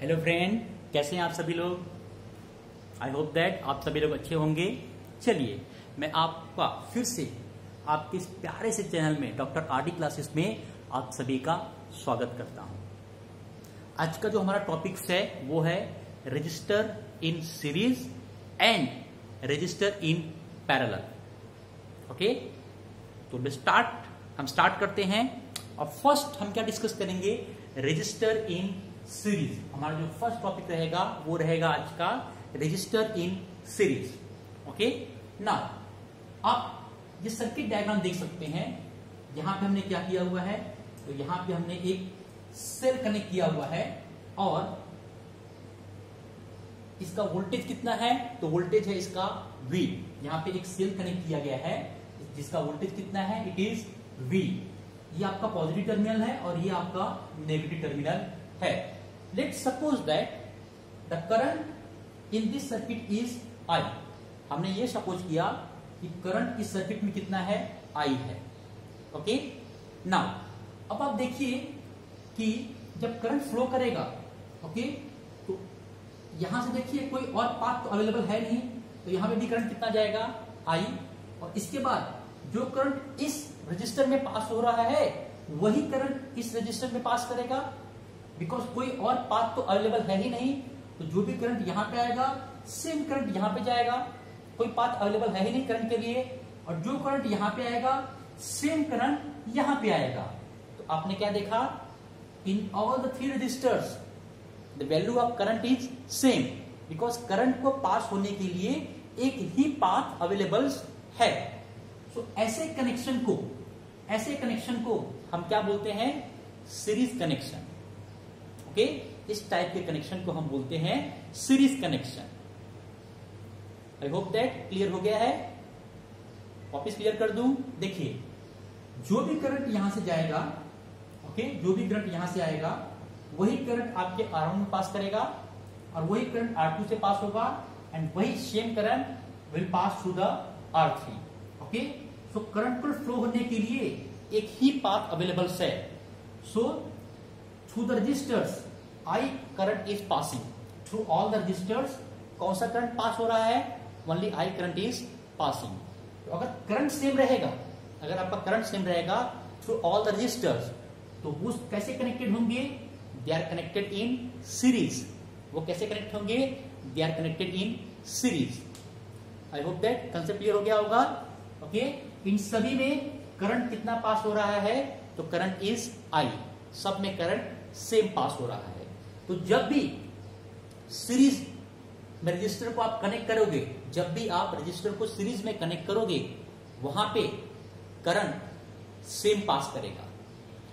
Hello friend, कैसे हैं आप सभी लोग। आई होप दैट आप सभी लोग अच्छे होंगे। चलिए, मैं आपका फिर से आपके इस प्यारे से चैनल में डॉक्टर आर डी क्लासेस में आप सभी का स्वागत करता हूं। आज का जो हमारा टॉपिक्स है वो है register in series and register in parallel. Okay, तो हम स्टार्ट करते हैं। और फर्स्ट हम क्या डिस्कस करेंगे, रजिस्टर इन सीरीज। हमारा जो फर्स्ट टॉपिक रहेगा वो रहेगा आज का register in series. Okay, now आप ये सर्किट डायग्राम देख सकते हैं। यहां पे हमने क्या किया हुआ है, तो यहां पे हमने एक सेल कनेक्ट किया हुआ है और इसका वोल्टेज कितना है, तो वोल्टेज है इसका V। यहां पे एक सेल कनेक्ट किया गया है जिसका वोल्टेज कितना है, इट इज V। ये आपका पॉजिटिव टर्मिनल है और ये आपका नेगेटिव टर्मिनल है। Let's suppose that the current in this circuit is I। हमने ये सपोज किया कि करंट इस सर्किट में कितना है, I है। ओके, नाउ अब आप देखिए कि जब करंट फ्लो करेगा, ओके, तो यहां से देखिए कोई और पाथ तो अवेलेबल है नहीं, तो यहां पे भी करंट कितना जाएगा, I। और इसके बाद जो करंट इस रजिस्टर में पास हो रहा है वही करंट इस रजिस्टर में पास करेगा, बिकॉज कोई और पाथ तो अवेलेबल है ही नहीं। तो जो भी करंट यहां पे आएगा सेम करंट यहां पे जाएगा, कोई पाथ अवेलेबल है ही नहीं करंट के लिए। और जो करंट यहां पे आएगा सेम करंट यहां पे आएगा। तो आपने क्या देखा, in all the three resistors the value of current is same, because current को पास होने के लिए एक ही पाथ अवेलेबल है। सो ऐसे कनेक्शन को हम क्या बोलते हैं, सीरीज कनेक्शन। ओके, इस टाइप के कनेक्शन को हम बोलते हैं series connection. I hope that clear हो गया है। वापिस क्लियर कर दूं, देखिए जो भी करंट यहां से जाएगा, ओके, जो भी करंट यहां से आएगा वही करंट आपके R1 में पास करेगा और वही करंट R2 से पास होगा एंड वही same current will pass through the R3। Okay, so current को फ्लो होने के लिए एक ही पाथ अवेलेबल है। So through the registers I current is passing through all the registers. कौन सा करंट पास हो रहा है, only I current is passing. तो अगर करंट सेम रहेगा, अगर आपका करंट सेम रहेगा थ्रू ऑल द रजिस्टर्स, तो वो कैसे कनेक्टेड होंगे, they are connected in series. वो कैसे कनेक्ट होंगे, they are connected in series. I hope that concept clear हो गया होगा। ओके, इन सभी में करंट कितना पास हो रहा है, तो करंट इज I, सब में करंट सेम पास हो रहा है। तो जब भी सीरीज में रजिस्टर को आप कनेक्ट करोगे, जब भी आप रजिस्टर को सीरीज में कनेक्ट करोगे, वहां पे करंट सेम पास करेगा।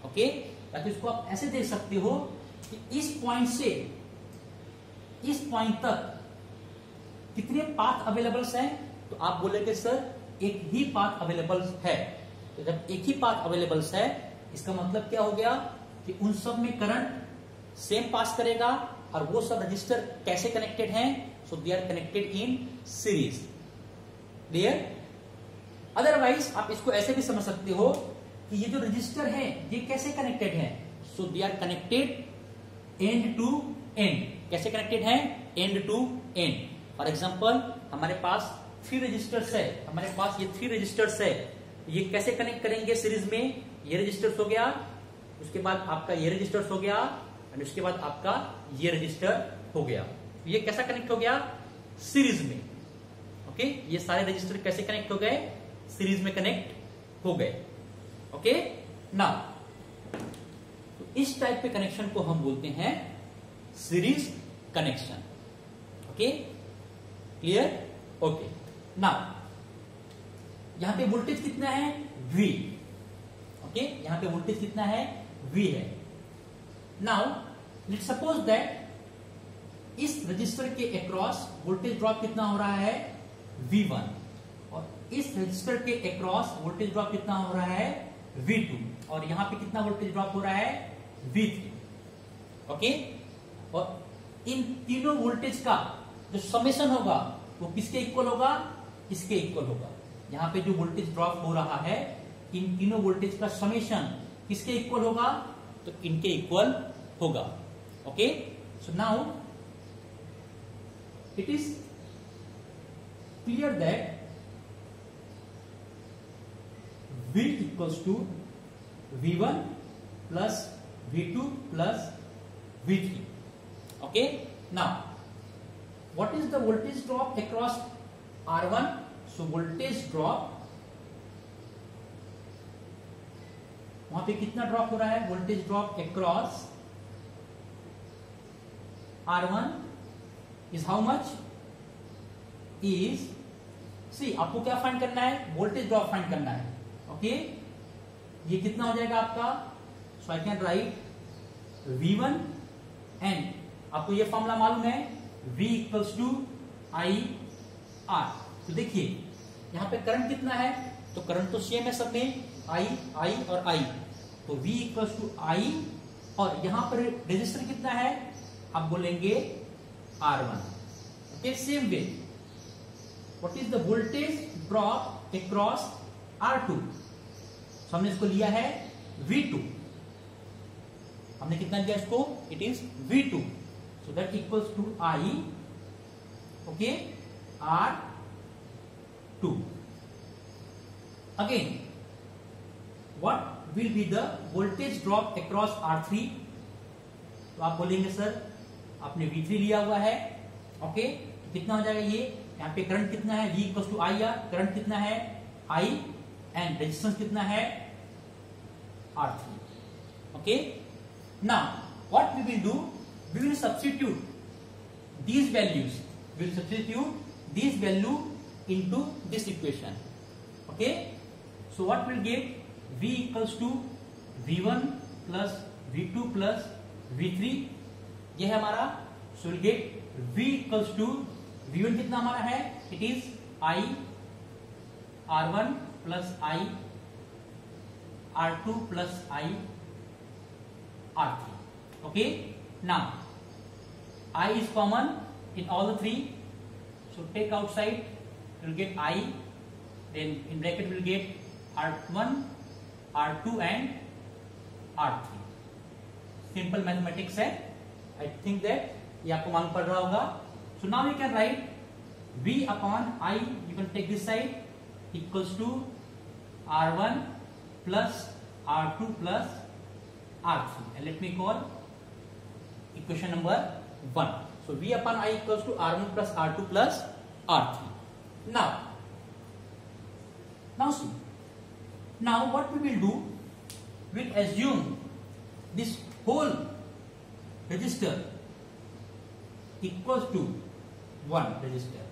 ओके, या तो इसको आप ऐसे देख सकते हो कि इस पॉइंट से इस पॉइंट तक कितने पाथ अवेलेबल्स हैं, तो आप बोलेंगे सर एक ही पाथ अवेलेबल है। तो जब एक ही पाथ अवेलेबल है, इसका मतलब क्या हो गया कि उन सब में करंट सेम पास करेगा और वो सब रजिस्टर कैसे कनेक्टेड हैं, so they are connected in series. Clear. Otherwise आप इसको ऐसे भी समझ सकते हो कि ये जो रजिस्टर है ये कैसे कनेक्टेड है, so they are connected end to end. कैसे कनेक्टेड है, end to end. For example हमारे पास थ्री रजिस्टर्स है, हमारे पास ये थ्री रजिस्टर्स है, ये कैसे कनेक्ट करेंगे सीरीज में, ये रजिस्टर्स हो गया, उसके बाद आपका ये रजिस्टर्स हो गया एंड उसके बाद आपका ये रजिस्टर हो गया। ये कैसा कनेक्ट हो गया, सीरीज में। ओके, ये सारे रजिस्टर कैसे कनेक्ट हो गए, सीरीज में कनेक्ट हो गए। ओके, नाउ तो इस टाइप के कनेक्शन को हम बोलते हैं series connection. Okay, clear. Okay, now यहां पे वोल्टेज कितना है, V। ओके, यहां पे वोल्टेज कितना है, V है। नाउ लेट्स सपोज दैट इस रजिस्टर के अक्रॉस वोल्टेज ड्रॉप कितना हो रहा है, V1, और इस रजिस्टर के अक्रॉस वोल्टेज ड्रॉप कितना हो रहा है, V2, और यहां पे कितना वोल्टेज ड्रॉप हो रहा है, V3। ओके, और इन तीनों वोल्टेज का जो समेशन होगा वो किसके इक्वल होगा, इसके इक्वल होगा। यहां पे जो वोल्टेज ड्रॉप हो रहा है, इन तीनों वोल्टेज का समेशन किसके इक्वल होगा, तो इनके इक्वल होगा। Okay, So now it is clear that V equals to V1 plus V2 plus V3. Okay. Now what is the voltage drop across R1? So voltage drop, वहां पे कितना drop हो रहा है? Voltage drop across R1 is how much? Is, see आपको क्या find करना है? वोल्टेज ड्रॉप फाइंड करना है. ओके, ये कितना हो जाएगा आपका? So I can write V1 and आपको ये फॉर्मूला मालूम है V equals to I R. तो देखिए यहां पे करंट कितना है? तो करंट तो सेम है सब में, I और I. तो V इक्वल्स टू I और यहां पर रेजिस्टर कितना है? आप बोलेंगे R1. Okay, same way what is the voltage drop across R2? तो हमने इसको लिया है V2. हमने कितना लिया इसको? It is V2. So that equals to I, okay, R2. Again what will be the voltage drop across R3? तो आप बोलेंगे सर आपने V3 लिया हुआ है. ओके, तो कितना हो जाएगा ये? यहाँ पे करंट कितना है? V equals to I R. Current कितना है? I एंड रेजिस्टेंस कितना है? R3. Okay, now what we will do? We will substitute these values. We will substitute this value into this equation. Okay, so what will get? V equals to V1 plus V2 plus V3. ये है हमारा. So we'll get V equals to V1 कितना हमारा है? It is I R1 plus I R2 plus I R3. Okay, now I is common in all the three, so take outside, you will get I, then in bracket will get R1, R2 and R3. Simple mathematics है. I think that ये आपको मालूम पड़ रहा होगा. So now we can write V upon I, you can take this side, equals to R1 plus R2 plus R3, and let me call equation number 1. So V upon I equals to R1 plus R2 plus R3. Now see. Now what we will do? We'll assume this whole resistor equals to 1 resistor.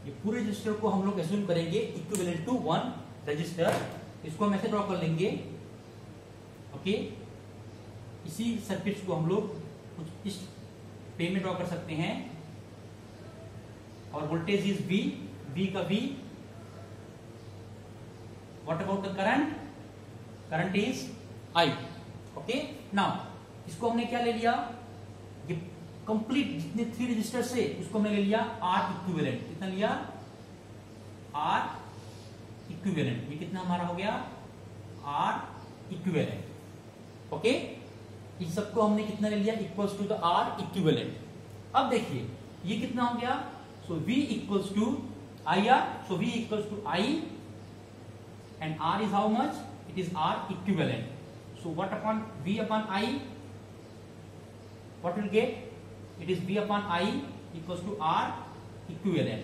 ये पूरे register को हम लोग assume करेंगे equivalent to 1 register. इसको हम ऐसे draw कर लेंगे. ओके, इसी सर्किट को हम लोग कुछ इस पे में ड्रॉ कर सकते हैं. और वोल्टेज इज V का V. What about the current? Current is I. Okay, now इसको हमने क्या ले लिया? ये कंप्लीट जितने 3 रजिस्टर से उसको हमने ले लिया R इक्विवेलेंट. कितना लिया? R equivalent. ये कितना हमारा हो गया? R equivalent. ओके, इस सबको हमने कितना ले लिया? Equals to the R equivalent. अब देखिए ये कितना हो गया? So V equals to IR. So V equals to I and R is how much? It is R equivalent. So what upon V upon I? What will get? It is V upon I equals to R equivalent.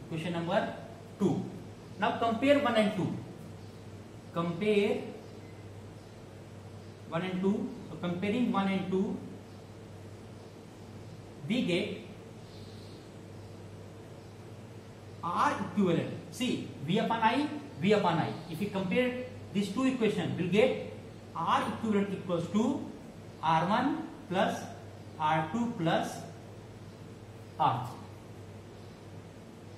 Question number 2. Now compare 1 and 2. Compare 1 and 2. So comparing 1 and 2, we get R equivalent. See, V upon I, V upon I. If we compare these two equations, we'll get R equivalent equals to R1 plus R2 plus R3.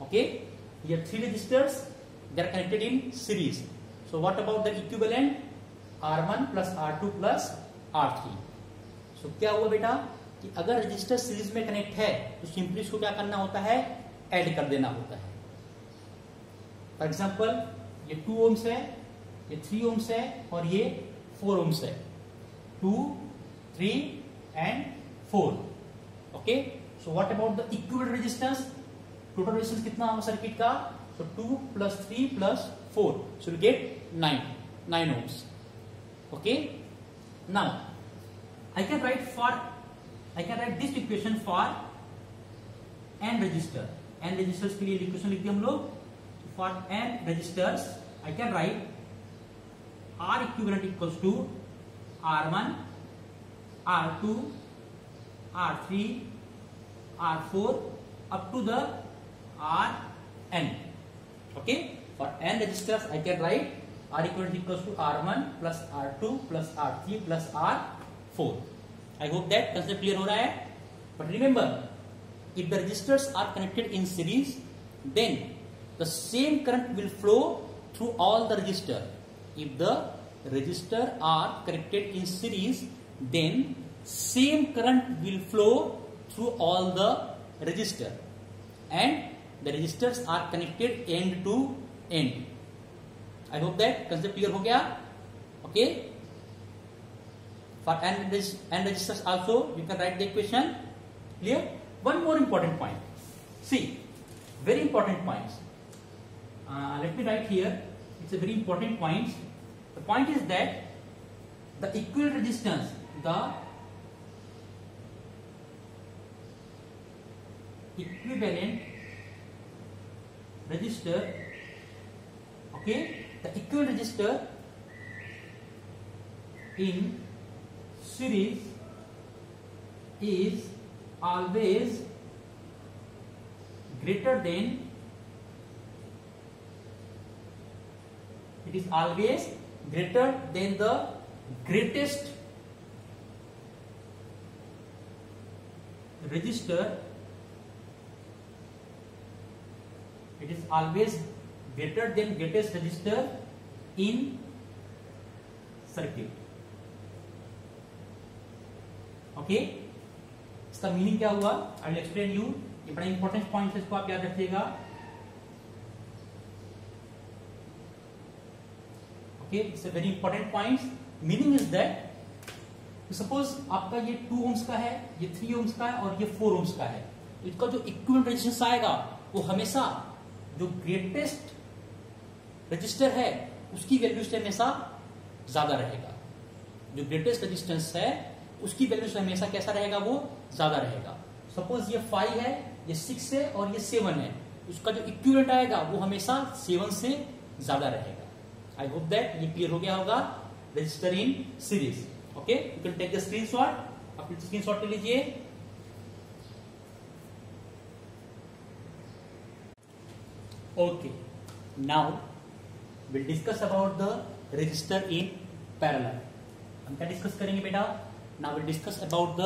Okay, here 3 resistors, they are connected in series. So what about the equivalent? R1 plus R2 plus R3. So क्या हुआ बेटा कि अगर register series में connect है तो simply इसको क्या करना होता है? ऐड कर देना होता है. फॉर एग्जाम्पल ये 2 ओम्स है, ये 3 ओम्स है और ये 4 ओम्स है. 2, 3 and 4. Okay, so what about the equivalent resistance? Total resistance कितना होगा सर्किट का? तो 2 + 3 + 4, so we'll get 9 ohms. Okay, now I can write this equation for n resistor. n resistors के लिए इक्वेशन लिख दिए हम लोग. For n resistors I can write R equivalent equals to R1, R2, R3, R4 up to the Rn. Okay, for n resistors I can write R equivalent equals to R1 plus R2 plus R3 plus R4. I hope that concept clear हो रहा है. But remember, if the resistors are connected in series, then the same current will flow through all the resistor. If the resistor are connected in series, then same current will flow through all the resistor, and the resistors are connected end to end. I hope that concept clear हो गया. Okay, for n resistors also you can write the equation. Clear? One more important point. See, very important points. Let me write here. It's a very important point. The point is that the equivalent resistance, the equivalent resistor, okay, the equivalent resistor in series is always greater than, it is always greater than the greatest resistor. It is always greater than greatest resistor in circuit. Okay, इसका meaning क्या हुआ? I will explain you. ये बड़ा important point है, इसको आप याद रखिएगा. Okay, it's a very important point. Meaning is that suppose आपका ये 2 ohms का है, ये 3 ohms का है और ये 4 ohms का है. इसका जो इक्विवेलेंट रेजिस्टेंस आएगा वो हमेशा जो ग्रेटेस्ट रजिस्टर है उसकी वैल्यू से हमेशा ज्यादा रहेगा. जो ग्रेटेस्ट रेजिस्टेंस है उसकी वैल्यू से हमेशा कैसा रहेगा? वो ज्यादा रहेगा. सपोज ये 5 है, ये 6 है और ये 7 है, उसका जो इक्विवेलेंट आएगा वो हमेशा 7 से ज्यादा रहेगा. आई होप दैट ये क्लियर हो गया होगा. Register in series. Okay, you can take the screenshot. आप स्क्रीनशॉट ले लीजिए. Okay, now will discuss about the register in parallel. हम क्या डिस्कस करेंगे बेटा? Now will discuss about the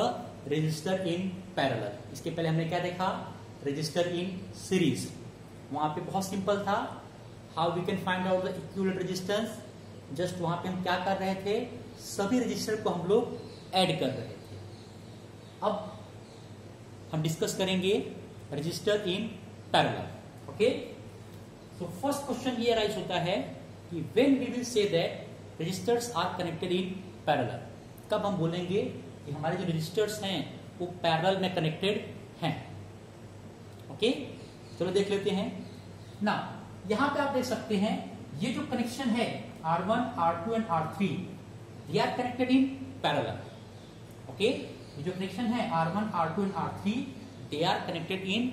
register in parallel. इसके पहले हमने क्या देखा? Register in series. वहां पे बहुत सिंपल था. How we can find out the equivalent resistance. Just वहां पे हम क्या कर रहे थे? सभी रजिस्टर को हम लोग ऐड कर रहे थे. अब हम डिस्कस करेंगे register in parallel. Okay, so first question ये राइज होता है कि when we will say that registers are connected in parallel. कब हम बोलेंगे कि हमारे जो रजिस्टर्स हैं वो पैरेलल में कनेक्टेड हैं. ओके, चलो देख लेते हैं ना. यहां पे आप देख सकते हैं ये जो कनेक्शन है R1, R2 and R3, they are connected in parallel. Okay, ये जो कनेक्शन है R1, R2 and R3, they are connected in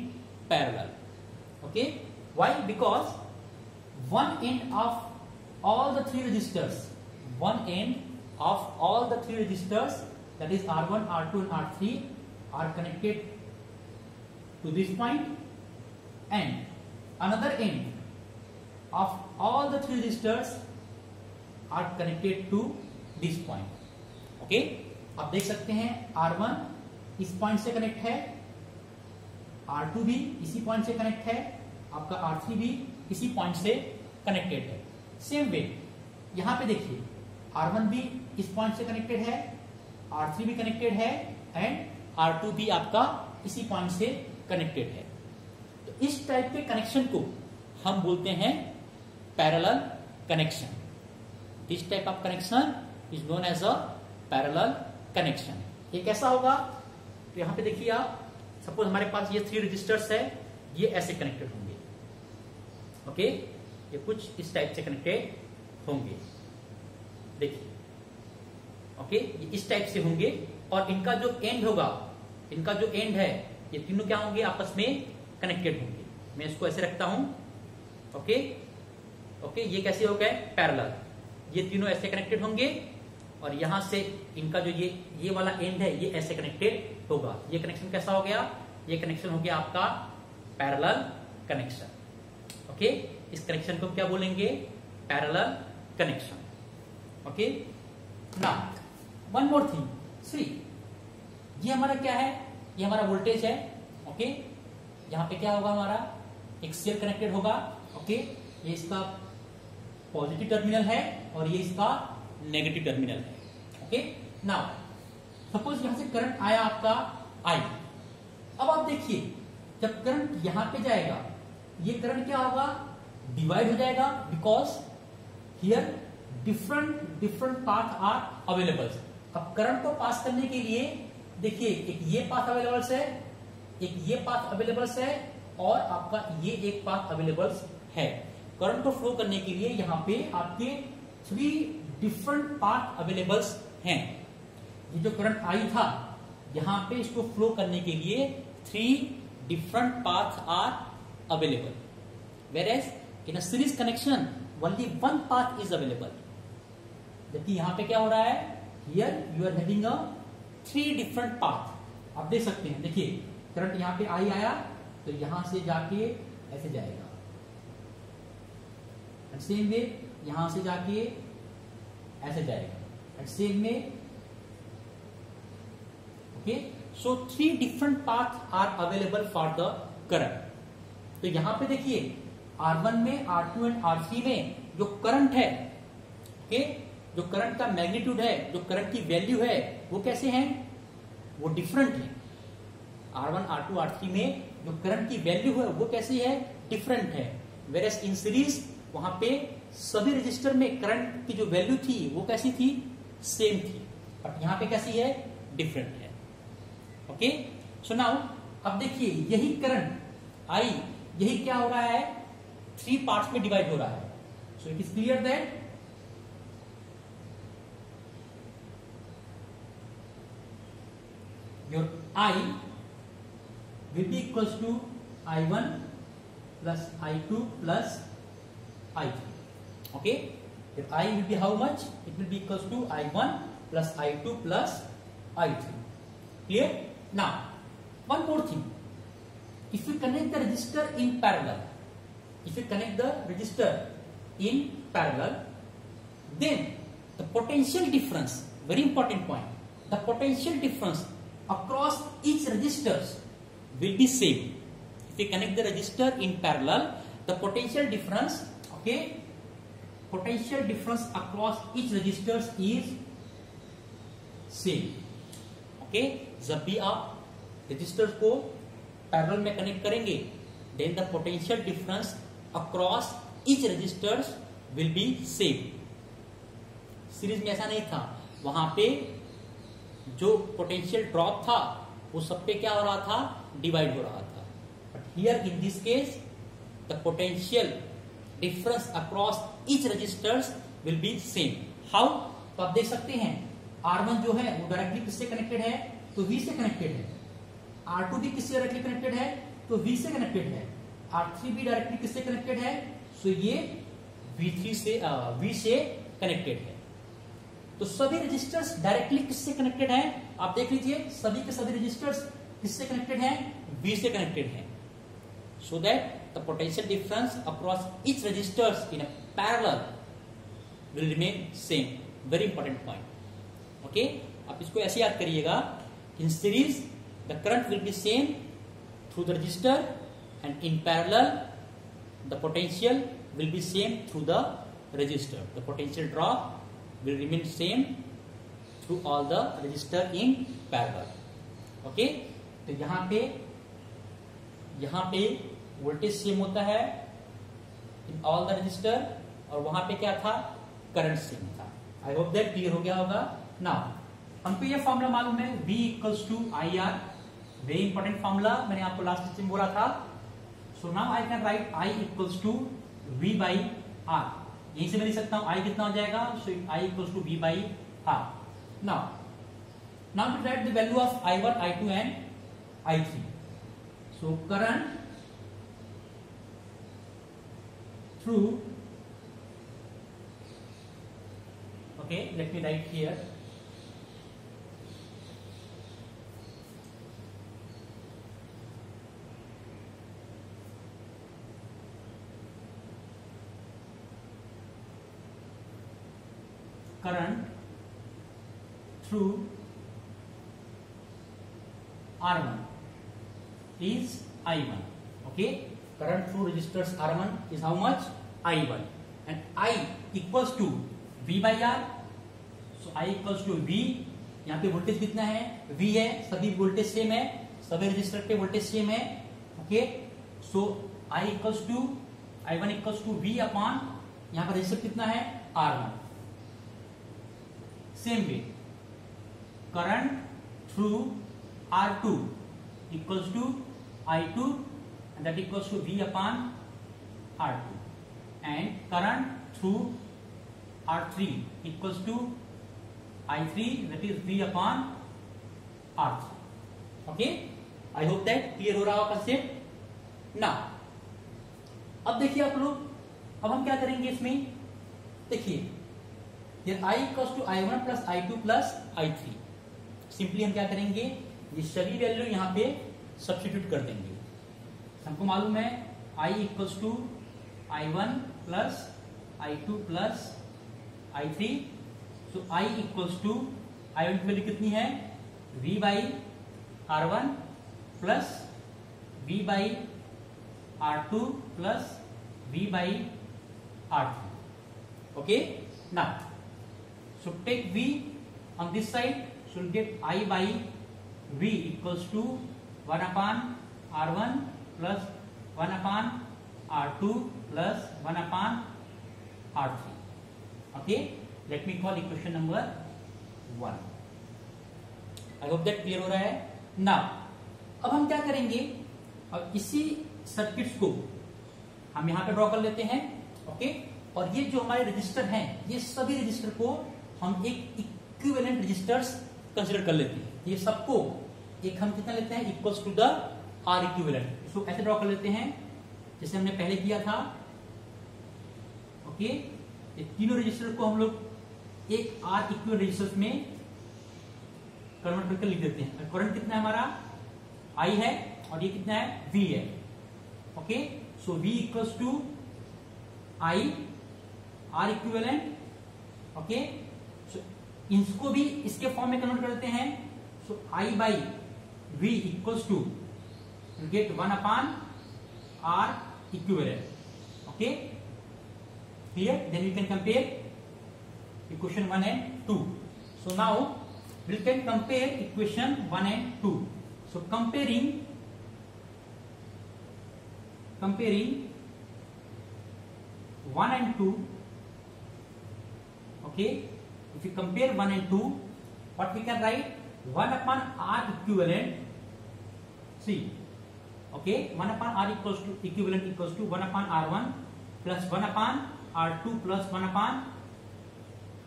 parallel. Okay, why? Because one end of all the 3 resistors, one end of all the 3 resistors, that is R1, R2 and R3, are connected to this point, and another end of all the 3 resistors are connected to this point. Okay, आप देख सकते हैं R1 इस point से connect है, R2 भी इसी point से कनेक्ट है, आपका R3 भी इसी पॉइंट से कनेक्टेड है. सेम वे यहां पे देखिए R1 भी इस पॉइंट से कनेक्टेड है, R3 भी कनेक्टेड है एंड R2 भी आपका इसी पॉइंट से कनेक्टेड है. तो इस टाइप के कनेक्शन को हम बोलते हैं parallel connection. This type of connection is known as a parallel connection. ये कैसा होगा? तो यहाँ पे देखिए आप, सपोज हमारे पास ये 3 रजिस्टर्स है, ये ऐसे कनेक्टेड होंगे, ओके, ये कुछ इस टाइप से कनेक्टेड होंगे, देखिए, ओके, ये इस टाइप से होंगे, और इनका जो एंड होगा, इनका जो एंड है, ये तीनों क्या होंगे, आपस में कनेक्टेड होंगे। मैं इसको ऐसे रखता हूं, ओके ओके, ये कैसे हो गए, पैरेलल, ये तीनों ऐसे कनेक्टेड होंगे, और यहां से इनका जो ये वाला एंड है, ये ऐसे कनेक्टेड होगा। ये कनेक्शन कैसा हो गया, ये कनेक्शन हो गया आपका पैरेलल कनेक्शन, ओके। इस कनेक्शन को क्या बोलेंगे, parallel connection, okay. Now one more thing, see, ये हमारा क्या है, ये हमारा वोल्टेज है, ओके। यहां पे क्या होगा, हमारा एक सेल कनेक्टेड होगा, ओके। ये इसका पॉजिटिव टर्मिनल है और ये इसका नेगेटिव टर्मिनल है, ओके। नाउ सपोज यहां से करंट आया आपका आई। अब आप देखिए, जब करंट यहां पे जाएगा, ये करंट क्या होगा, डिवाइड हो जाएगा, because here different path are available. अब करंट को पास करने के लिए देखिए, एक ये पाथ अवेलेबल है, एक ये पाथ अवेलेबल है, और आपका ये एक पाथ अवेलेबल है। करंट को फ्लो करने के लिए यहां पे आपके 3 डिफरेंट पाथ अवेलेबल हैं। ये जो करंट आई था, यहां पे इसको फ्लो करने के लिए 3 different path are available, whereas in a series connection only 1 path is available. जबकि यहां पे क्या हो रहा है, here you are having a 3 different path. आप देख सकते हैं, देखिए करंट यहां पे आई आया, तो यहां से जाके ऐसे जाएगा, एंड सेम वे यहां से जाके ऐसे जाएगा, and same way, okay. So 3 different path are available for the current. तो यहां पे देखिए R1 में, R2 एंड R3 में जो करंट है, ओके, जो करंट का मैग्नीट्यूड है, जो करंट की वैल्यू है, वो कैसे हैं, वो डिफरेंट है। R1, R2, R3 में जो करंट की वैल्यू है, वो कैसी है, डिफरेंट है। वेरएस इन सीरीज वहां पे सभी रजिस्टर में करंट की जो वैल्यू थी, वो कैसी थी, सेम थी, बट यहां पे कैसी है, डिफरेंट है, ओके। सो नाउ अब देखिए, यही करंट आई, यही क्या हो रहा है, 3 पार्ट्स में डिवाइड हो रहा है। So it is clear that your I will be equals to I1 plus I2 plus I3. Okay, if I will be how much, it will be equals to I1 plus I2 plus I3. Clear? Now one more thing, if you connect the resistor in parallel, if you connect the resistor in parallel, then the potential difference, very important point, the potential difference across each resistors will be same. If we connect the resistor in parallel, the potential difference, okay, potential difference across each resistors is same. Okay, जब भी आप resistors को parallel में connect करेंगे, then the potential difference across each resistors will be same. Series में ऐसा नहीं था, वहां पे जो पोटेंशियल ड्रॉप था, वो सब पे क्या हो रहा था, डिवाइड हो रहा था। But here in this case the potential difference across each registers will be same. How, तो आप देख सकते हैं R1 जो है वो डायरेक्टली किससे कनेक्टेड है, तो V से कनेक्टेड है। R2 भी किससे डायरेक्टली कनेक्टेड है, तो V से कनेक्टेड है। R3 भी डायरेक्टली किससे कनेक्टेड है, सो ये V से कनेक्टेड है। तो सभी रजिस्टर्स डायरेक्टली किससे कनेक्टेड हैं, आप देख लीजिए, सभी के सभी रजिस्टर्स किससे कनेक्टेड हैं, V से कनेक्टेड हैं। So that the potential difference across each registers in a parallel will remain same. Very important point, okay. आप इसको ऐसे याद करिएगा, in series the current will be same through the register, and in parallel the potential will be same through the register. The potential drop will remain same through all the resistor in parallel. Okay, तो यहाँ पे voltage same होता है in all the resistor, और वहां पे क्या था, करंट सेम था। आई होप दैट क्लियर हो गया होगा। नाउ हमको ये फॉर्मूला मालूम है, V equals to I R, very important formula, मैंने आपको लास्ट लेक्चर में बोला था. So now I can write I equals to V by R. यहीं से मैं लिख सकता हूं I कितना हो जाएगा. So I equals to V by R. Now to write the value of I1, I2 and I3. So current through, okay, let me write here. Current through R1 is I1. Okay, current through resistors R1 is how much? I1. And I equals to V by R. So I equals to V. यहाँ पे voltage कितना है? V है. सभी voltage same है, सभी register के voltage same है. Okay, so I equals to I1 equals to V upon यहाँ पर रजिस्टर कितना है? R1. Same way current through R2 equals to I2 and that equals to V upon R2, and current through R3 equals to I3 that is V upon R3. Okay, I hope that clear हो रहा होगा concept. ना अब देखिए आप लोग, अब हम क्या करेंगे इसमें. देखिए I equals to I1 plus I2 plus I3. Simply हम क्या करेंगे, ये सभी वैल्यू यहाँ पे सब्स्टिट्यूट कर देंगे. हमको मालूम है I equals to I1 plus I2 plus I3. So I equals to I1 की वैल्यू कितनी है? V by R1 plus V by R2 plus V by R3. Okay, now so take V on this side, so you'll get I by V equals to 1 upon R1 plus 1 upon R2 plus 1 upon R3. Okay, let me call equation number 1. I hope that clear हो रहा है. Now अब हम क्या करेंगे, अब इसी circuits को हम यहाँ पे ड्रॉ कर लेते हैं. ओके, और ये जो हमारे रजिस्टर हैं, ये सभी रजिस्टर को हम एक इक्विवेलेंट रजिस्टर्स कंसीडर कर लेते हैं. ये सबको एक हम कितना लेते हैं? Equals to the R equivalent. इसको ऐसे ड्रॉ कर लेते हैं जैसे हमने पहले किया था. ओके, ये तीनों रजिस्टर को हम लोग एक आर इक्विवेलेंट रजिस्टर्स में कन्वर्ट करके लिख देते हैं. करंट कितना है हमारा? I है, और ये कितना है? V है. Okay, so V equals to I R equivalent. Okay, इसको भी इसके फॉर्म में कन्वर्ट करते हैं. So I by V equals to get 1 upon R equivalent. Okay, clear? Then we can compare equation 1 and 2. So now we can compare equation 1 and 2. So comparing 1 and 2. Okay, if we compare 1 and 2, what we can write? 1 upon R equivalent. See, okay, 1 upon R equals to equivalent equals to 1 upon R1 plus 1 upon R2 plus 1 upon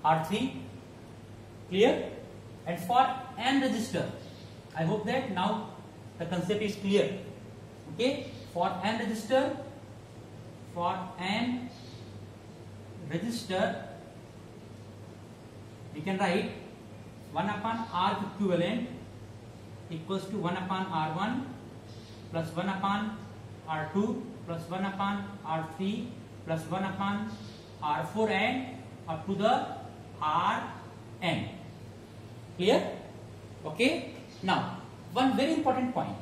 R3. Clear? And for n resistor, I hope that now the concept is clear. Okay, for n resistor, we can write 1 upon R equivalent equals to 1 upon R1 plus 1 upon R2 plus 1 upon R3 plus 1 upon R4 and up to the Rn. Clear? Okay, now one very important point.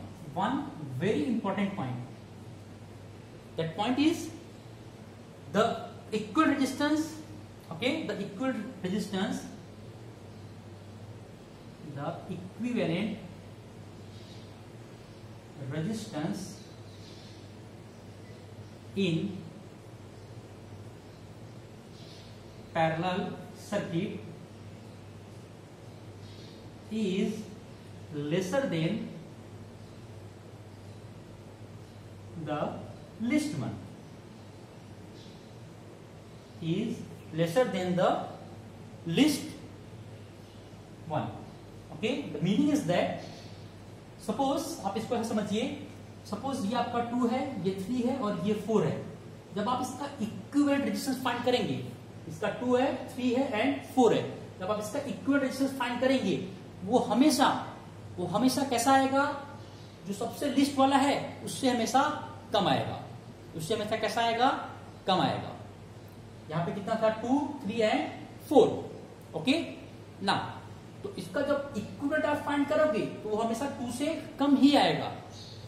That point is the equivalent resistance. Okay, the equivalent resistance, the equivalent resistance in parallel circuit is lesser than the least one is lesser than the least one. Okay, the meaning is that suppose आप इसको ऐसे समझिए, suppose ये आपका 2 है, ये 3 है और ये 4 है. जब आप इसका इक्विवेलेंट रेजिस्टेंस फाइंड करेंगे, इसका 2 है, 3 है एंड 4 है, जब आप इसका इक्विवेलेंट रेजिस्टेंस फाइंड करेंगे वो हमेशा कैसा आएगा? जो सबसे लिस्ट वाला है उससे हमेशा कम आएगा, उससे हमेशा कैसा आएगा? कम आएगा. यहां पे कितना था? 2, 3 एंड 4. ओके ना, तो इसका जब इक्विवेलेंट आप फाइंड करोगे तो वो हमेशा 2 से कम ही आएगा.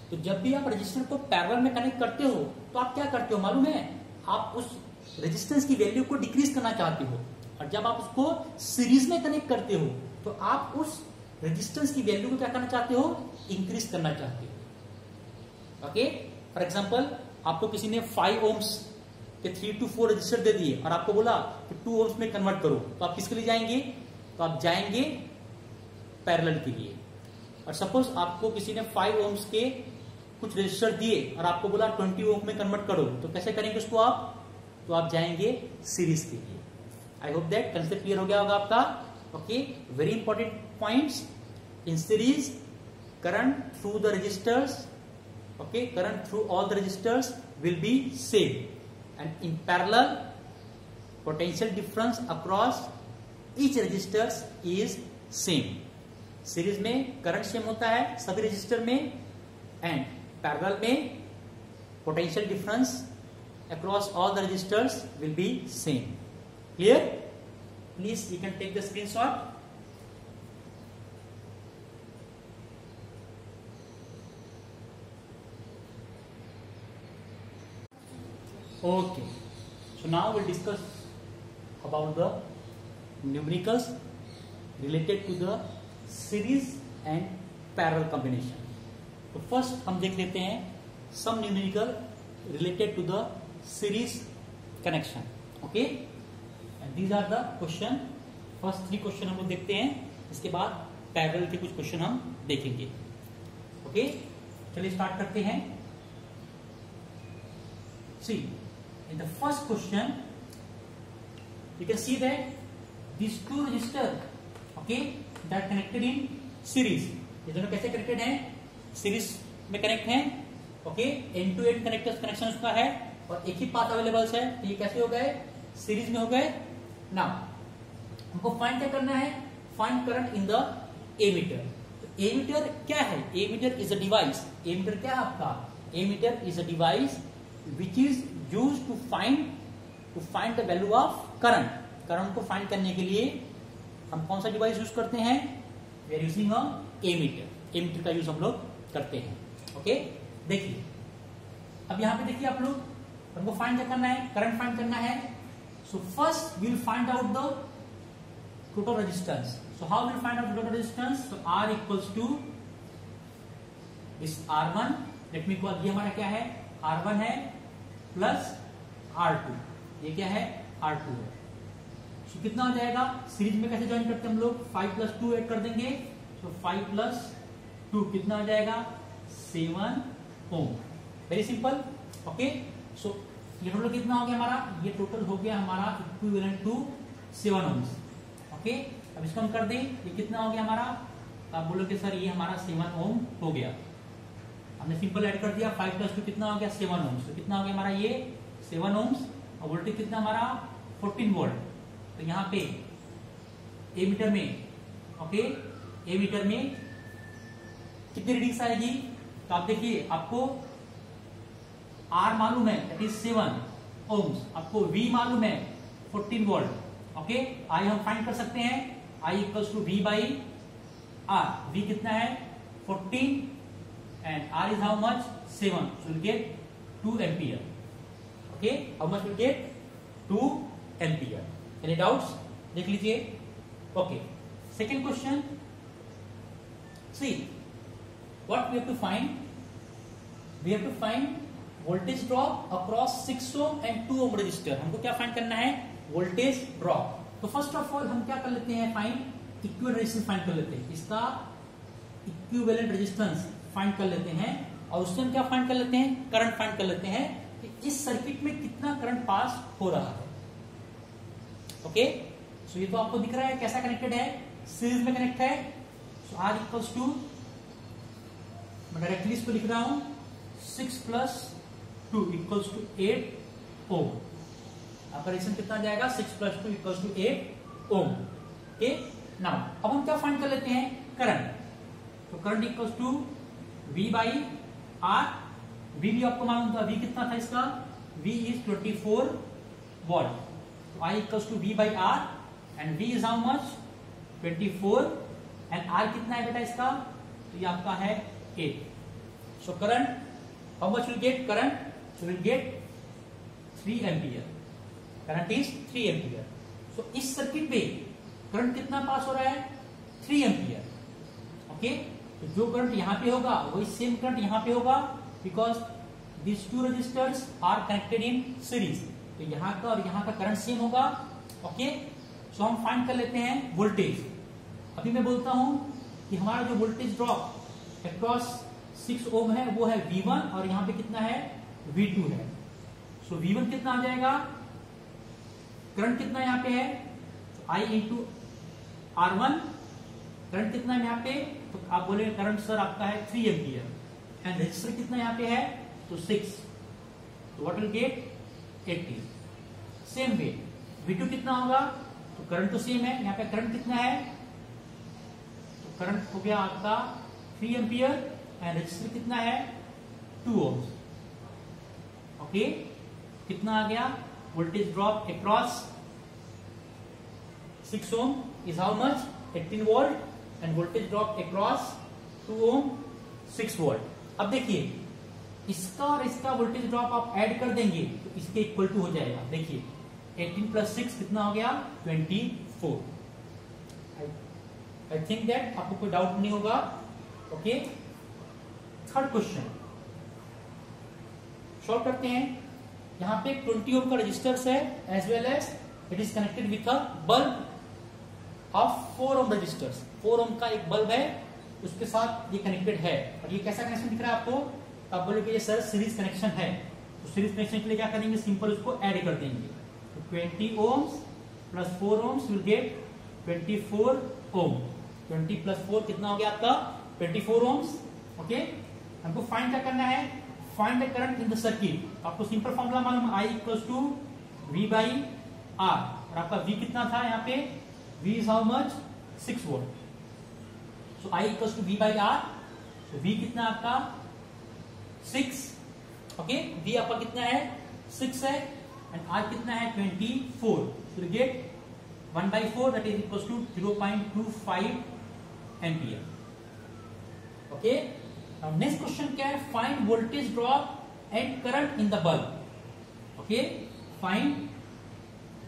तो जब भी आप रेजिस्टर को पैरेलल में कनेक्ट करते हो तो आप क्या करते हो मालूम है? आप उस रेजिस्टेंस की वैल्यू को डिक्रीज करना चाहते हो, और जब आप उसको सीरीज में कनेक्ट करते हो तो आप उस रेजिस्टेंस की वैल्यू को क्या करना चाहते हो? इंक्रीज करना चाहते हो. ओके, फॉर एग्जांपल आपको किसी ने 5 ओम्स के 3 to 4 रजिस्टर दे दिए और आपको बोला कि 2 ओम्स में कन्वर्ट करो, तो आप किसके लिए जाएंगे? तो आप जाएंगे पैरेलल के लिए. और सपोज आपको किसी ने 5 ओम्स के कुछ रजिस्टर दिए और आपको बोला 20 ओम में कन्वर्ट करो, तो कैसे करेंगे उसको आप? तो आप जाएंगे सीरीज के लिए. I hope that concept clear हो गया होगा आपका. Okay, very important points. In series current through the resistors, okay, current through all the resistors will be same, and in parallel potential difference across each resistors is same. Series में current same होता है सभी resistor में, and parallel में potential difference across all the resistors will be same. Clear? Please you can take the screenshot. Okay, so now we'll discuss about the numericals related to the series and parallel combination. तो first हम देख लेते हैं some numerical related to the series connection. Okay, and these are the question. First 3 question हम लोग देखते हैं, इसके बाद parallel के कुछ क्वेश्चन हम देखेंगे. Okay, चलिए स्टार्ट करते हैं. See, in the first question you can see that these 2 resistor, okay, that connected in series. ये दोनों कैसे कनेक्टेड हैं? सीरीज में कनेक्ट हैं. Okay, end to end connection उसका है और एक ही पाथ अवेलेबल है, तो ये कैसे हो गए? सीरीज में हो गए. नाउ हमको फाइंड क्या करना है? Find current in the ammeter. तो एमीटर क्या है? Ammeter is a device. Ammeter क्या है आपका? Ammeter is a device which is used to find the value of current. Current को फाइंड करने के लिए हम कौन सा डिवाइस यूज करते हैं? We are using a ammeter. Ammeter का यूज हम लोग करते हैं. ओके, देखिए अब यहां पे देखिए आप लोग, हमको फाइंड क्या करना है? करंट फाइंड करना है. So first we will find out the total resistance. So how will find out total resistance? So R equals to this R1. Let me call, ये हमारा क्या है? R1 है प्लस R2. ये क्या है? R2 है. तो कितना हो जाएगा? सीरीज में कैसे ज्वाइन करते हैं हम लोग? 5 + 2 ऐड कर देंगे. तो 5 + 2 कितना हो जाएगा? 7 ohm. Very simple. Okay, so ये टोटल कितना हो गया हमारा? ये टोटल हो गया हमारा इक्विवेलेंट टू 7 ओम्स. ओके, अब इसको हम कर दें, ये कितना हो गया हमारा? आप बोलोगे सर ये हमारा 7 ओम हो गया. हमने सिंपल ऐड कर दिया. 5 + 2 कितना हो गया? 7 ओम्स. तो कितना हो गया हमारा? ये 7 ओम्स. और वोल्टेज कितना हमारा? 14 वोल्ट. तो यहाँ पे एमीटर में, ओके, एमीटर में कितनी रीडिंग्स आएगी? तो आप देखिए, आपको R मालूम है, दैट इज 7 ओम्स. आपको V मालूम है 14 वोल्ट. ओके, I हम फाइंड कर सकते हैं. I equals to V/R. V कितना है? 14 and R is how much? 7. So we'll get 2 ampere. Okay, how much we'll get? 2 ampere. Any doubts? देख लीजिए. Okay, second question. See, what we have to find? We have to find voltage drop across 6 ohm and 2 ohm resistor. हमको क्या find करना है? Voltage drop. तो first of all हम क्या कर लेते हैं? फाइंड इक्विवेलेंट रेजिस्टेंस फाइंड कर लेते हैं. इसका इक्विवेलेंट रेजिस्टेंस फाइंड कर लेते हैं. और उससे हम क्या फाइंड कर लेते हैं, करंट फाइंड कर लेते हैं कि इस सर्किट में कितना करंट पास हो रहा है। ओके, सो ये तो आपको दिख रहा है कैसा कनेक्टेड है, सीरीज में कनेक्ट है। सो आर इक्वल्स टू, मैं डायरेक्टली इसको लिख रहा हूं 6 + 2 = 8 ओम। आपका रेजिस्टेंस कितना जाएगा, 6 + 2 = 8 ओम। ओके, नाउ अब हम क्या फाइंड कर लेते हैं, करंट। तो current equals to V/R। V भी आपको मालूम था, V कितना था इसका, V इज 24 वॉट। तो I equals to V/R and V is how much, 24 and R कितना है बेटा इसका, तो ये आपका है 8। So current how much will get, current so we'll get 3 ampere, current is 3 ampere. So इस सर्किट पे करंट कितना पास हो रहा है, 3 एम्पियर। ओके, तो जो करंट यहां पे होगा वही सेम करंट यहां पे होगा, because this two resistors are connected in series. तो यहां का और यहां का करंट सेम होगा। ओके, सो हम फाइंड कर लेते हैं वोल्टेज। अभी मैं बोलता हूं कि हमारा जो वोल्टेज ड्रॉप अक्रॉस 6 ओम है वो है V1 और यहां पे कितना है, V2 है। सो V1 कितना आ जाएगा, करंट कितना यहां पे है, तो I × R1। करंट कितना है यहाँ पे, तो आप बोले करंट सर आपका है 3 एम्पियर एंड रेजिस्टर कितना यहाँ पे है, तो 6। तो what will get 80। Same way V2 कितना होगा, तो करंट तो सेम है, यहाँ पे करंट कितना है, तो करंट हो गया आपका 3 एम्पियर एंड रेजिस्टर कितना है, 2 ओम्स। ओके, कितना आ गया, voltage drop across 6 ohm is how much, 18 volt and voltage drop across 2 ohm 6 volt. अब देखिए इसका और इसका वोल्टेज ड्रॉप आप ऐड कर देंगे तो इसके इक्वल टू हो जाएगा। देखिए 18 + 6 कितना हो गया, 24। आई थिंक दैट आपको कोई डाउट नहीं होगा। ओके, थर्ड क्वेश्चन सॉल्व करते हैं। यहां पे 20 ओम का रजिस्टर्स है as well as it is connected with a bulb of 4 ohm resistors. 4 ohm का एक बल्ब है, उसके साथ ये कनेक्टेड है। और ये कैसा कनेक्शन दिख रहा है आपको, तो आप बोलोगे ये सर सीरीज कनेक्शन है। तो सीरीज कनेक्शन के लिए क्या करेंगे, सिंपल उसको ऐड कर देंगे। तो 20 ohms + 4 ohms will get 24 ohm. 20 + 4 कितना हो गया आपका, 24 ओम्स। ओके, हमको फाइंड क्या करना है, find the current in the circuit. आपको सिंपल फॉर्मूला मालूम, I = V/R। और आपका V कितना था यहाँ पे, V is how much, 6 volt. So I = V/R। तो V कितना आपका 6। ओके, V आपका कितना है 6 है एंड R कितना है 24। तो get 1/4 that is equal to 0.25 ampere. Okay, now next question क्या है, find voltage drop and current in the bulb. Okay, find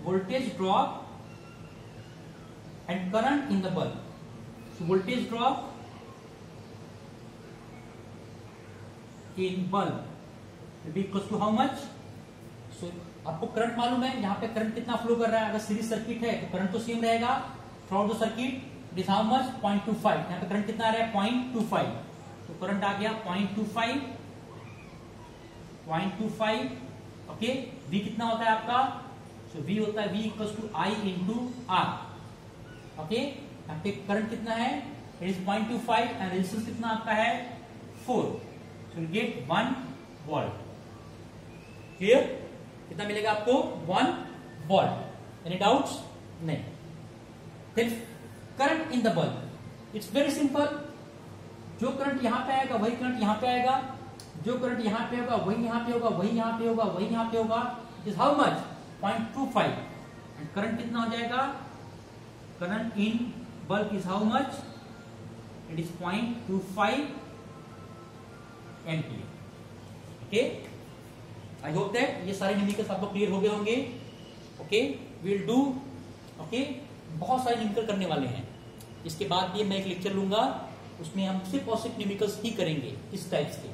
voltage drop and current in the bulb. So voltage drop in bulb will be equals to how much? So आपको current मालूम है, यहाँ पे current कितना flow कर रहा है, अगर सीरीज सर्किट है तो करंट तो सेम रहेगा through the circuit. It is how much, 0.25। यहाँ पे करंट कितना आ रहा है, 0.25। तो करंट आ गया 0.25। ओके, V कितना होता है आपका, so V होता है V = I × R। ओके, यहाँ पे करंट कितना है, इट इज 0.25 एंड रेजिस्टेंस कितना आपका है 4। So will get 1 volt. Clear, कितना मिलेगा आपको, 1 वोल्ट। एनी डाउट्स, नहीं। फिर current in the bulb, it's very simple. जो करंट यहां पे आएगा वही करंट यहां पे आएगा, जो करंट यहां पे होगा वही यहां पे होगा, वही यहां पे होगा, वही यहां पे होगा। It is how much, 0.25 and current कितना हो जाएगा, current in bulb is how much, it is 0.25 ampere. Okay, I hope that ये सारे न्यूमेरिकल्स आपको क्लियर हो गए होंगे। Okay, will do. ओके, बहुत सारे न्यूमेरिकल करने वाले हैं। इसके बाद भी मैं एक लेक्चर लूंगा, उसमें हम सिर्फ और सिर्फ न्यूमेरिकल्स ही करेंगे इस टाइप्स के।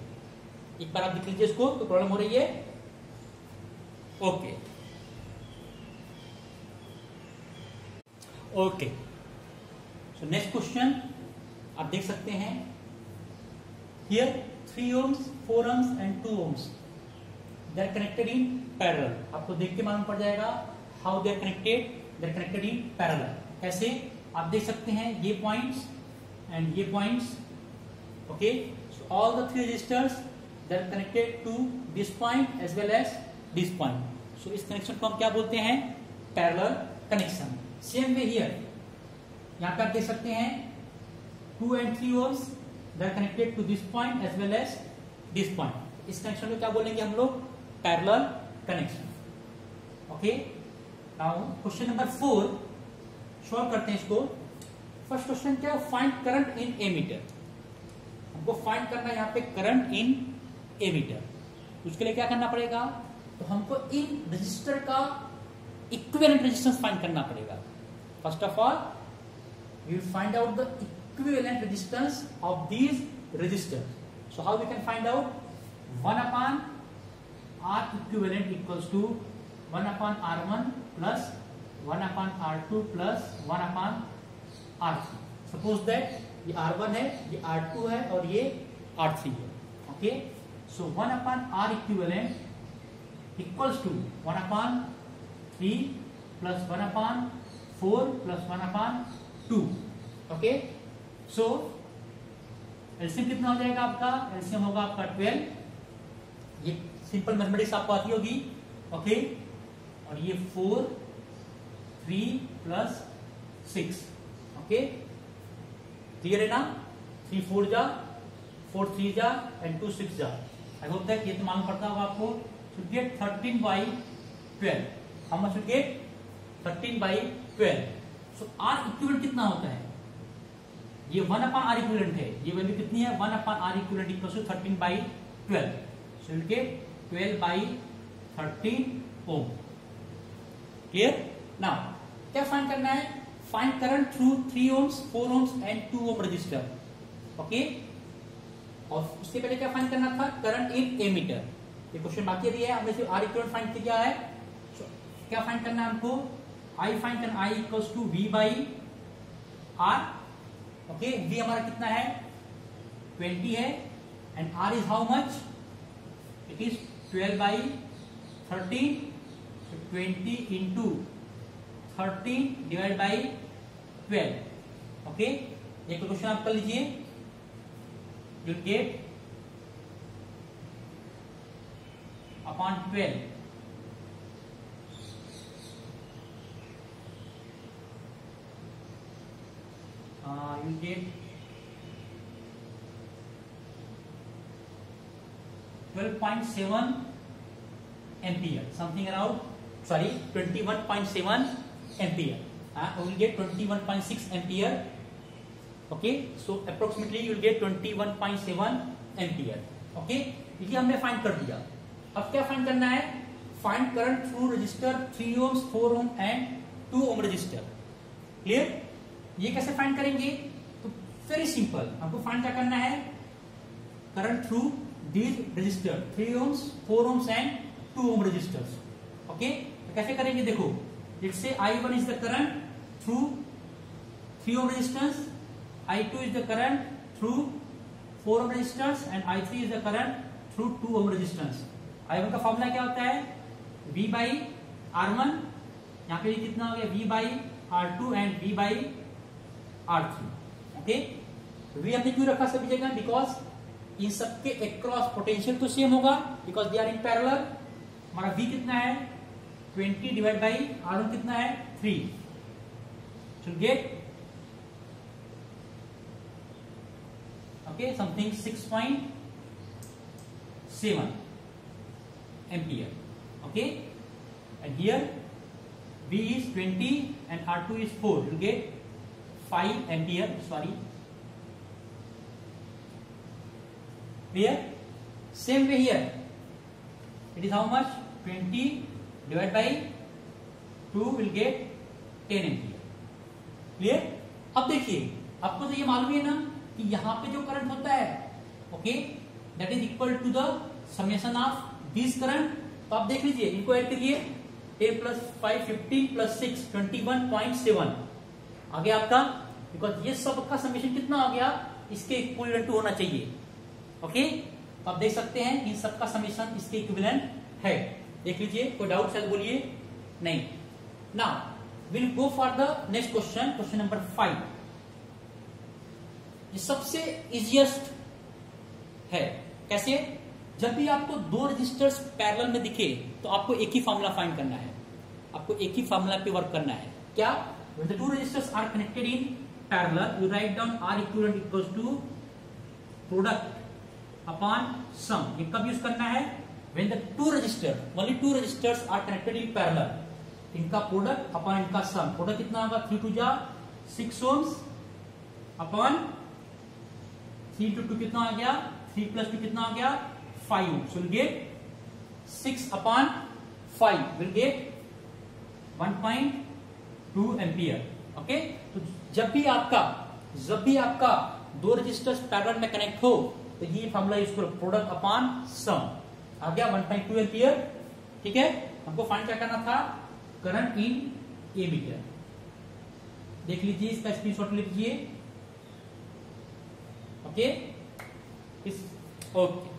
एक बार आप देख लीजिए इसको, तो प्रॉब्लम हो रही है। Okay okay, so next question आप देख सकते हैं। here 3 ohms, 4 ohms and 2 ohms they are connected in parallel. आपको देख के मालूम पड़ जाएगा how they are connected in parallel. कैसे आप देख सकते हैं ये पॉइंट्स एंड ये points. Okay, so all the 3 resistors they are connected to this point as well as this point. So इस कनेक्शन को हम क्या बोलते हैं? Parallel connection. Same way here, यहाँ पे आप देख सकते हैं 2 and 3 ohms they are connected to this point as well as this point. इस कनेक्शन को क्या बोलेंगे हम लोग? Parallel connection. Okay, now question number 4 solve करते हैं इसको. फर्स्ट क्वेश्चन क्या है? Find current in ammeter. हमको फाइंड करना है यहाँ पे करंट इन एमीटर. उसके लिए क्या करना पड़ेगा? तो हमको इन रजिस्टर का इक्विवेलेंट रेजिस्टेंस फाइंड करना पड़ेगा. First of all we will find out the equivalent resistance of these resistors. So how we can find out? 1/R equivalent equals to 1/R1 plus 1/R2 plus 1/R3. Suppose that ये R1 है, ये R2 है और ये R3 है. Okay, so 1/R equivalent equals to 1/3 plus 1/4 plus 1/2. Okay, so LCM कितना हो जाएगा आपका? एलसीएम होगा आपका 12. ये सिंपल मैथमेटिक्स आपको आती होगी. ओके, और ये 4 3 प्लस 6. ओके, क्लियर है ना? 3 4 जा, 4 3 जा एंड 2 6 जा. आई होप दैट ये तो मालूम पड़ता होगा आपको. should get 13/12. how much will get? 13/12. so R equivalent कितना होता है? ये 1/R equivalent है. ये वैल्यू कितनी है? 1/R equivalent equals to 13/12. so you'll get 12/13 ohm. clear? now क्या फाइंड करना है? Find current through 3 ohms, 4 ohms and 2 ohm resistor. Okay, और उससे पहले क्या फाइंड करना था? Current in ammeter. ये क्वेश्चन बाकी अभी है. हमने सिर्फ R इक्विवेलेंट फाइंड किया है. so, क्या फाइंड करना है हमको? I फाइंड करना. I equals to V/R. Okay, V हमारा कितना है? 20 है and R is how much? It is 12/13. so 20 into 13 divided by 12. Okay, ये क्वेश्चन आप कर लीजिए. You get upon 12. You get 12.7 ampere, something around, sorry, 21.7 ampere. You will get 21.6 ampere. Okay, so approximately you will get 21.7 ampere. Okay, ये हमने find कर दिया. अब क्या फाइंड करना है? Find current through register 3 ohms, 4 ohm and 2 ohm register. Clear? ये कैसे फाइंड करेंगे? तो वेरी सिंपल. हमको फाइंड क्या करना है? Current through these resistor 3 ohms, 4 ohms and 2 ohm resistors. Okay, तो कैसे करेंगे? देखो, let's say I1 is the current through 3 ohm resistance, I2 is the current through 4 ohm resistance and I3 is the current through 2 ohm resistance. I1 का formula क्या होता है? V/R1. यहाँ पे कितना हो गया? V/R2 and V/R3. Okay, V हमने क्यों रखा सभी जगह? बिकॉज इन सबके अक्रॉस पोटेंशियल तो सेम होगा because they are in parallel. हमारा V कितना है? 20 डिवाइड बाई R1 कितना है? 3. should get okay something 6.7 ampere. Okay, and here V is 20 and R2 is 4. You get 5 ampere. Sorry, here same way here it is how much? 20 divided by 2 will get 10 ampere. Clear? अब देखिए, आपको तो ये मालूम है ना कि यहाँ पे जो करंट होता है, okay, that is equal to the summation of this current. तो आप देख लीजिए, इनको ऐड करिए. 10 + 5 15 + 6 21.7 आ गया आपका. बिकॉज ये सब का समेशन कितना आ गया? इसके इक्विवेलेंट होना चाहिए. ओके, तो आप देख सकते हैं इन सबका समीशन इसके इक्विवेलेंट है। देख लीजिए, कोई डाउट है बोलिए। नहीं। Now will go for the next question, question number 5। ये सबसे इजिएस्ट है। कैसे? जब भी आपको दो रजिस्टर्स पैरेलल में दिखे तो आपको एक ही फॉर्मूला फाइंड करना है, आपको एक ही फॉर्मूला पे वर्क करना है। क्या? When the two resistors are connected in parallel, you write down R equivalent equals to product upon sum। ये कब यूज करना है? When the only two resistors are connected in parallel, इनका प्रोडक्ट अपॉन इनका सम। Product कितना होगा? 3 2 जा 6 ohms upon 3 to 2 कितना आ गया? 3 + 2 कितना आ गया? 5 ohms। Will get 6 upon 5 will get 1.2 ampere. Okay, तो जब भी आपका दो रजिस्टर्स पैरेलल में कनेक्ट हो तो ये फॉर्मूला यूज करो, प्रोडक्ट अपॉन सम। आ गया 1.2 एम्पियर। ठीक है, हमको फाइंड क्या करना था? Current in ammeter. देख लीजिए, इसका स्क्रीनशॉट लीजिए। Okay, okay.